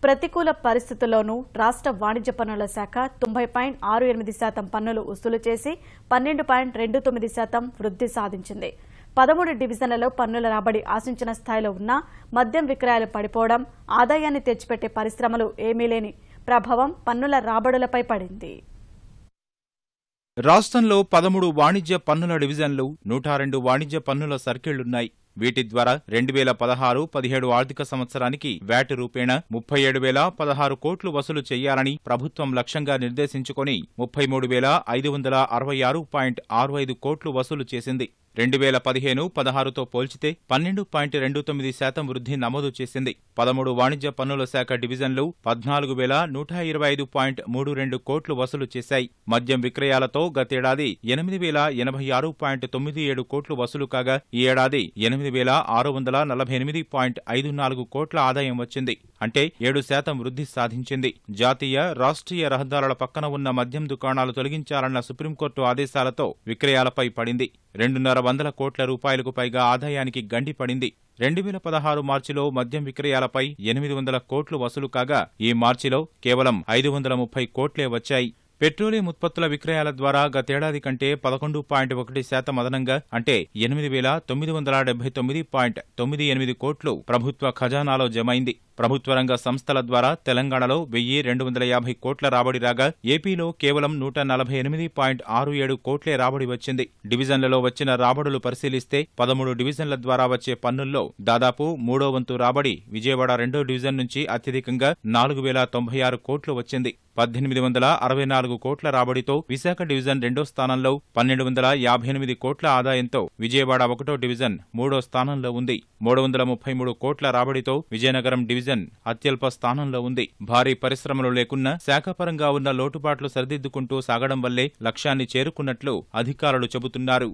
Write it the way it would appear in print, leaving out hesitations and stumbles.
ప్రతికూల పరిస్థితుల్లోనూ రాష్ట్ర వాణిజ్య పన్నుల శాఖ 90.68% పన్నులు వసూలు చేసి 12.29% వృద్ధి సాధించింది. 13 డివిజన్లలో పన్నుల రాబడి ఆశించిన స్థాయిలో ఉన్నా మద్యం విక్రయాలు పడిపోవడం, ఆదాయాన్ని తెచ్చిపెట్టే పరిశ్రమలు ఏమీ లేని ప్రభావం పన్నుల రాబడులపై పడింది. రాష్ట్రంలో 13 వాణిజ్య పన్నుల డివిజన్లు, 102 వాణిజ్య పన్నుల సర్కిళ్లున్నాయి. వీటి ద్వారా 2016-17 ఆర్థిక సంవత్సరానికి వ్యాట్ రూపేణా 37,016 కోట్లు వసూలు చేయాలని ప్రభుత్వం లక్ష్యంగా నిర్దేశించుకుని 33,566.65 కోట్లు వసూలు చేసింది. 2015-16తో పోల్చితే 12.29% వృద్ధి నమోదు చేసింది. 13 వాణిజ్య పన్నుల శాఖ డివిజన్లు 14,125.32 కోట్లు వసూలు చేశాయి. మద్యం విక్రయాలతో గతేడాది 8,086.97 కోట్లు వసూలు కాగా ఈ ఏడాది 8,648.54 కోట్ల ఆదాయం వచ్చింది. అంటే 7% వృద్ధి సాధించింది. జాతీయ, రాష్ట్రీయ రహదారుల పక్కన ఉన్న మద్యం దుకాణాలు తొలగించాలన్న సుప్రీంకోర్టు ఆదేశాలతో విక్రయాలపై పడింది. 2,500 కోట్ల రూపాయలకు పైగా ఆదాయానికి గండి పడింది. 2016 మార్చిలో మద్యం విక్రయాలపై 800 కోట్లు వసూలు కాగా ఈ మార్చిలో కేవలం 530 కోట్లే వచ్చాయి. పెట్రోలియం ఉత్పత్తుల విక్రయాల ద్వారా గతేడాది కంటే 11.1% అదనంగా అంటే 8,979.98 కోట్లు ప్రభుత్వ ఖజానాలో జమైంది. ప్రభుత్వ రంగ సంస్థల ద్వారా తెలంగాణలో 1,250 కోట్ల రాబడి రాగా ఏపీలో కేవలం 148.67 కోట్లే రాబడి వచ్చింది. డివిజన్లలో వచ్చిన రాబడులు పరిశీలిస్తే 13 డివిజన్ల ద్వారా వచ్చే పన్నుల్లో దాదాపు 3వ వంతు రాబడి విజయవాడ 2వ డివిజన్ నుంచి అత్యధికంగా 4,096 కోట్లు వచ్చింది. 1,864 కోట్ల రాబడితో విశాఖ డివిజన్ 2వ స్థానంలో, 1,258 కోట్ల ఆదాయంతో విజయవాడ 1వ డివిజన్ 3వ స్థానంలో ఉంది. 333 కోట్ల రాబడితో విజయనగరం డివిజన్ అత్యల్ప స్థానంలో ఉంది. భారీ పరిశ్రమలు లేకున్నా శాఖపరంగా ఉన్న లోటుపాట్లు సరిదిద్దుకుంటూ సాగడం వల్లే లక్ష్యాన్ని చేరుకున్నట్లు అధికారులు చెబుతున్నారు.